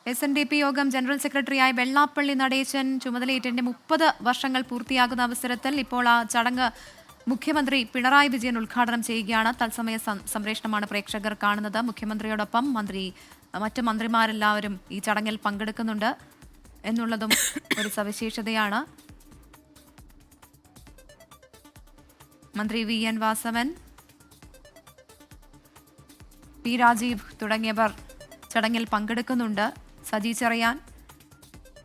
SNDP യോഗം general സെക്രട്ടറിയായ വെള്ളാപ്പള്ളി നടേശൻ ചുമതലയേറ്റതിന്റെ 30 വർഷങ്ങൾ പൂർത്തിയാകുന്ന അവസരത്തിൽ ഇപ്പോൾ ആ ചടങ്ങ് മുഖ്യമന്ത്രി പിണറായി വിജയൻ ഉദ്ഘാടനം ചെയ്യുകയാണ്. തത്സമയ സംപ്രേഷണമാണ് പ്രേക്ഷകർ കാണുന്നത്. മുഖ്യമന്ത്രിയോടൊപ്പം മറ്റ് മന്ത്രിമാരെല്ലാവരും ഈ ചടങ്ങിൽ പങ്കെടുക്കുന്നുണ്ട് എന്നുള്ളതും ഒരു സവിശേഷതയാണ്. മന്ത്രി VN വാസവൻ, P രാജീവ് തുടങ്ങിയവർ ചടങ്ങിൽ പങ്കെടുക്കുന്നുണ്ട്. സജി ചെറിയാൻ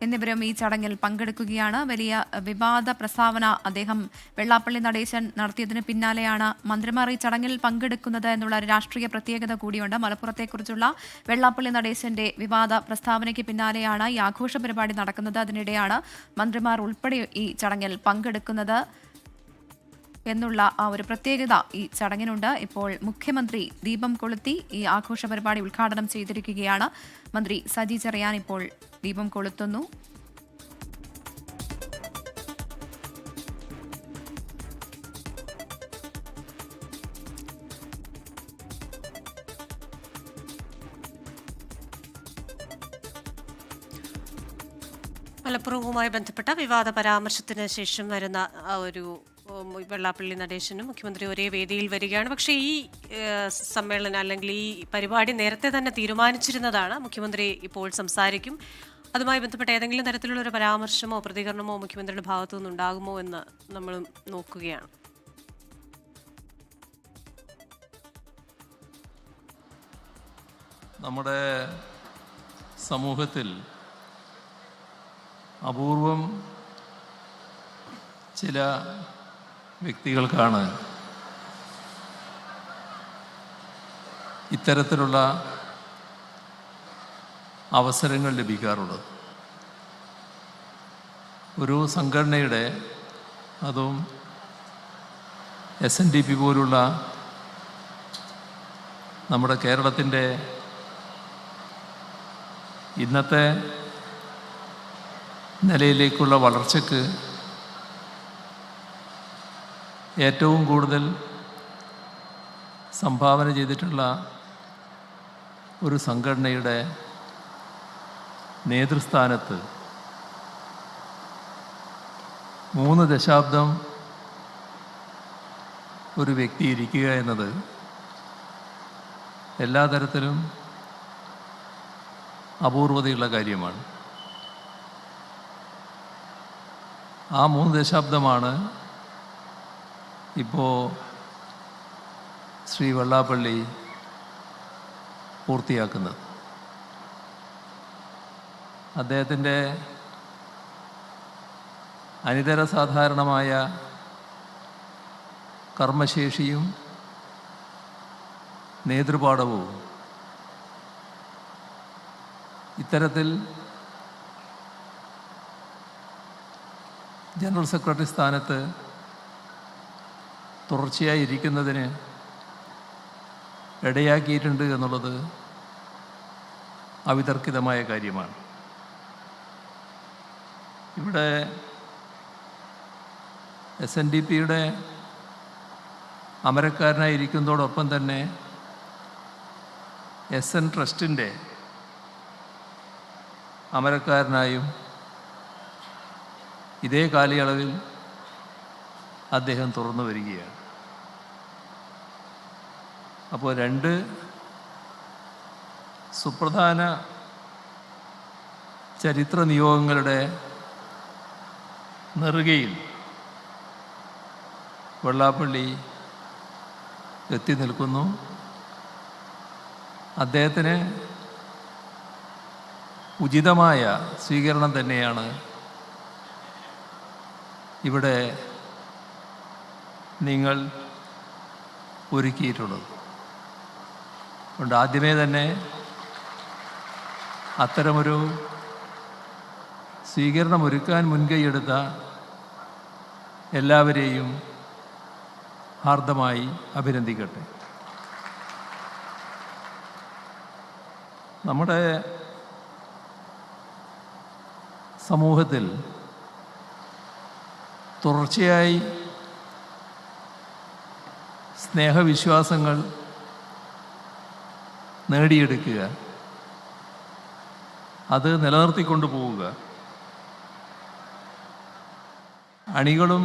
എന്നിവരും ഈ ചടങ്ങിൽ പങ്കെടുക്കുകയാണ്. വലിയ വിവാദ പ്രസ്താവന അദ്ദേഹം വെള്ളാപ്പള്ളി നടേശൻ നടത്തിയതിന് പിന്നാലെയാണ് മന്ത്രിമാർ ഈ ചടങ്ങിൽ പങ്കെടുക്കുന്നത് എന്നുള്ള ഒരു രാഷ്ട്രീയ പ്രത്യേകത കൂടിയുണ്ട്. മലപ്പുറത്തെക്കുറിച്ചുള്ള വെള്ളാപ്പള്ളി നടേശന്റെ വിവാദ പ്രസ്താവനയ്ക്ക് പിന്നാലെയാണ് ഈ ആഘോഷ പരിപാടി നടക്കുന്നത്. അതിനിടെയാണ് മന്ത്രിമാർ ഉൾപ്പെടെ ഈ ചടങ്ങിൽ പങ്കെടുക്കുന്നത് എന്നുള്ള ആ ഒരു പ്രത്യേകത ഈ ചടങ്ങിനുണ്ട്. ഇപ്പോൾ മുഖ്യമന്ത്രി ദീപം കൊളുത്തി ഈ ആഘോഷ പരിപാടി ഉദ്ഘാടനം ചെയ്തിരിക്കുകയാണ്. മന്ത്രി സജി ചെറിയാൻ ഇപ്പോൾ ദീപം കൊളുത്തുന്നു. മലപ്പുറവുമായി ബന്ധപ്പെട്ട വിവാദ പരാമർശത്തിന് ശേഷം വരുന്ന ഒരു വെള്ളാപ്പള്ളി നടേശനും മുഖ്യമന്ത്രി ഒരേ വേദിയിൽ വരികയാണ്. പക്ഷേ ഈ സമ്മേളനം അല്ലെങ്കിൽ ഈ പരിപാടി നേരത്തെ തന്നെ തീരുമാനിച്ചിരുന്നതാണ്. മുഖ്യമന്ത്രി ഇപ്പോൾ സംസാരിക്കും. അതുമായി ബന്ധപ്പെട്ട ഏതെങ്കിലും തരത്തിലുള്ള ഒരു പരാമർശമോ പ്രതികരണമോ മുഖ്യമന്ത്രിയുടെ ഭാഗത്തു നിന്നുണ്ടാകുമോ എന്ന് നമ്മൾ നോക്കുകയാണ്. നമ്മുടെ സമൂഹത്തിൽ അപൂർവം ചില വ്യക്തികൾക്കാണ് ഇത്തരത്തിലുള്ള അവസരങ്ങൾ ലഭിക്കാറുള്ളത്. ഒരു സംഘടനയുടെ, അതും SNDP പോലുള്ള നമ്മുടെ കേരളത്തിൻ്റെ ഇന്നത്തെ നിലയിലേക്കുള്ള വളർച്ചയ്ക്ക് ഏറ്റവും കൂടുതൽ സംഭാവന ചെയ്തിട്ടുള്ള ഒരു സംഘടനയുടെ നേതൃസ്ഥാനത്ത് 3 ദശാബ്ദം ഒരു വ്യക്തി ഇരിക്കുക എന്നത് എല്ലാ തരത്തിലും അപൂർവതയുള്ള കാര്യമാണ്. ആ 3 ദശാബ്ദമാണ് ഇപ്പോൾ ശ്രീ വെള്ളാപ്പള്ളി പൂർത്തിയാക്കുന്നത്. അദ്ദേഹത്തിൻ്റെ അനിതര സാധാരണമായ കർമ്മശേഷിയും നേതൃപാടവവും ഇത്തരത്തിൽ ജനറൽ സെക്രട്ടറി സ്ഥാനത്ത് തുടർച്ചയായി ഇരിക്കുന്നതിന് ഇടയാക്കിയിട്ടുണ്ട് എന്നുള്ളത് അവിതർക്കിതമായ കാര്യമാണ്. ഇവിടെ SNDPയുടെ അമരക്കാരനായിരിക്കുന്നതോടൊപ്പം തന്നെ SN ട്രസ്റ്റിൻ്റെ അമരക്കാരനായും ഇതേ കാലയളവിൽ അദ്ദേഹം തുറന്നു വരികയാണ്. അപ്പോൾ 2 സുപ്രധാന ചരിത്ര നിയോഗങ്ങളുടെ നെറുകയിൽ വെള്ളാപ്പള്ളി എത്തി നിൽക്കുന്നു. അദ്ദേഹത്തിന് ഉചിതമായ സ്വീകരണം തന്നെയാണ് ഇവിടെ നിങ്ങൾ ഒരുക്കിയിട്ടുള്ളത്. അതുകൊണ്ട് ആദ്യമേ തന്നെ അത്തരമൊരു സ്വീകരണം ഒരുക്കാൻ മുൻകൈയെടുത്ത എല്ലാവരെയും ഹാർദമായി അഭിനന്ദിക്കട്ടെ. നമ്മുടെ സമൂഹത്തിൽ തുടർച്ചയായി സ്നേഹവിശ്വാസങ്ങൾ നേടിയെടുക്കുക, അത് നിലനിർത്തിക്കൊണ്ടു പോവുക. അണികളും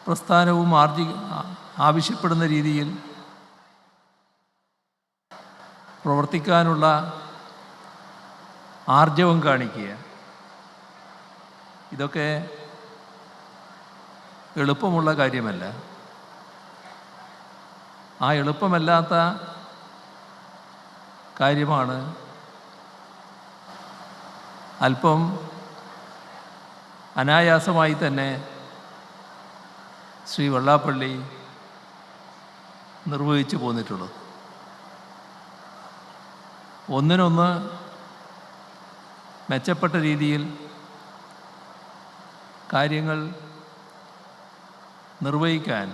പ്രസ്ഥാനവും ആവശ്യപ്പെടുന്ന രീതിയിൽ പ്രവർത്തിക്കാനുള്ള ആർജവം കാണിക്കുക. ഇതൊക്കെ എളുപ്പമുള്ള കാര്യമല്ല. ആ എളുപ്പമല്ലാത്ത കാര്യമാണ് അല്പം അനായാസമായി തന്നെ ശ്രീ വെള്ളാപ്പള്ളി നിർവഹിച്ചു പോന്നിട്ടുള്ളത്. ഒന്നിനൊന്ന് മെച്ചപ്പെട്ട രീതിയിൽ കാര്യങ്ങൾ നിർവഹിക്കാൻ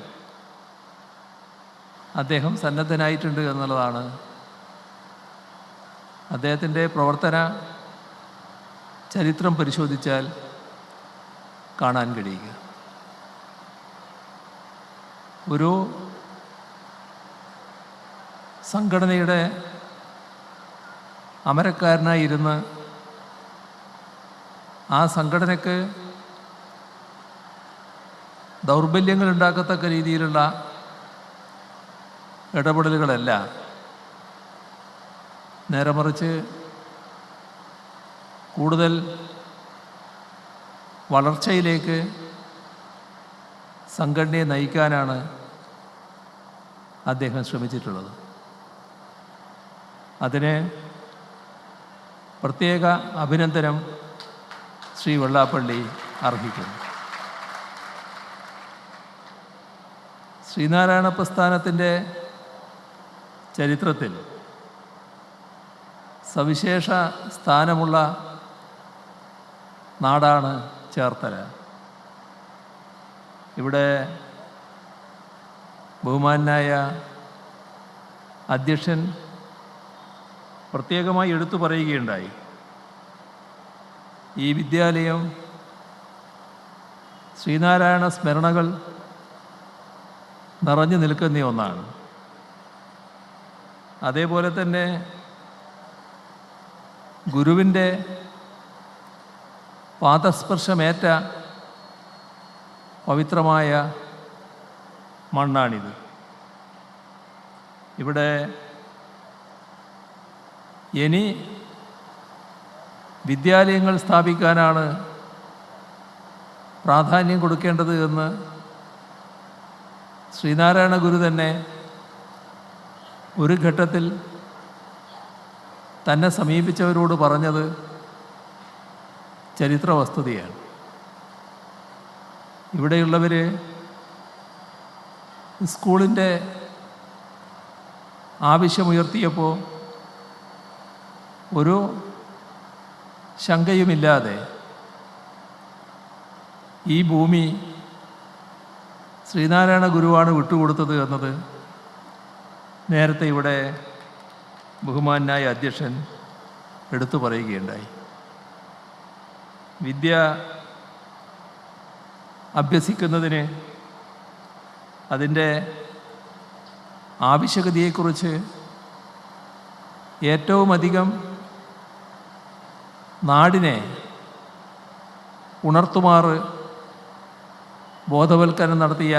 അദ്ദേഹം സന്നദ്ധനായിട്ടുണ്ട് എന്നുള്ളതാണ് അദ്ദേഹത്തിൻ്റെ പ്രവർത്തന ചരിത്രം പരിശോധിച്ചാൽ കാണാൻ കഴിയുക. ഒരു സംഘടനയുടെ അമരക്കാരനായിരുന്ന് ആ സംഘടനയ്ക്ക് ദൗർബല്യങ്ങൾ ഉണ്ടാക്കത്തക്ക രീതിയിലുള്ള ഇടപെടലുകളല്ല, നേരെ മറിച്ച് കൂടുതൽ വളർച്ചയിലേക്ക് സംഘടനയെ നയിക്കാനാണ് അദ്ദേഹം ശ്രമിച്ചിട്ടുള്ളത്. അതിന് പ്രത്യേക അഭിനന്ദനം ശ്രീ വെള്ളാപ്പള്ളി അർഹിക്കുന്നു. ശ്രീനാരായണ പ്രസ്ഥാനത്തിൻ്റെ ചരിത്രത്തിൽ സവിശേഷ സ്ഥാനമുള്ള നാടാണ് ചേർത്തല. ഇവിടെ ബഹുമാനായ അധ്യക്ഷൻ പ്രത്യേകമായി എടുത്തു പറയുകയുണ്ടായി. ഈ വിദ്യാലയം ശ്രീനാരായണ സ്മരണകൾ നിറഞ്ഞു നിൽക്കുന്ന ഒന്നാണ്. അതേപോലെ തന്നെ ഗുരുവിൻ്റെ പാദസ്പർശമേറ്റ പവിത്രമായ മണ്ണാണിത്. ഇവിടെ ഇനി വിദ്യാലയങ്ങൾ സ്ഥാപിക്കാനാണ് പ്രാധാന്യം കൊടുക്കേണ്ടത് എന്ന് ശ്രീനാരായണ ഗുരു തന്നെ ഒരു ഘട്ടത്തിൽ തന്നെ സമീപിച്ചവരോട് പറഞ്ഞത് ചരിത്ര വസ്തുതയാണ്. ഇവിടെയുള്ളവർ സ്കൂളിൻ്റെ ആവശ്യമുയർത്തിയപ്പോൾ ഒരു ശങ്കയുമില്ലാതെ ഈ ഭൂമി ശ്രീനാരായണ ഗുരുവാണ് വിട്ടുകൊടുത്തത് എന്നത് നേരത്തെ ഇവിടെ ബഹുമാനായ അധ്യക്ഷൻ എടുത്തു പറയുകയുണ്ടായി. വിദ്യ അഭ്യസിക്കുന്നതിന് അതിൻ്റെ ആവശ്യകതയെക്കുറിച്ച് ഏറ്റവും അധികം നാടിനെ ഉണർത്തുമാറ് ബോധവൽക്കരണം നടത്തിയ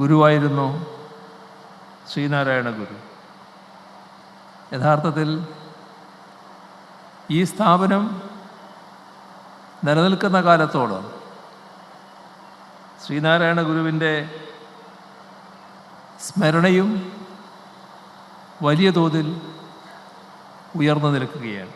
ഗുരുവായിരുന്നു ശ്രീനാരായണ ഗുരു. യഥാർത്ഥത്തിൽ ഈ സ്ഥാപനം നിലനിൽക്കുന്ന കാലത്തോളം ശ്രീനാരായണ ഗുരുവിൻ്റെ സ്മരണയും വലിയ തോതിൽ ഉയർന്നു നിൽക്കുകയാണ്.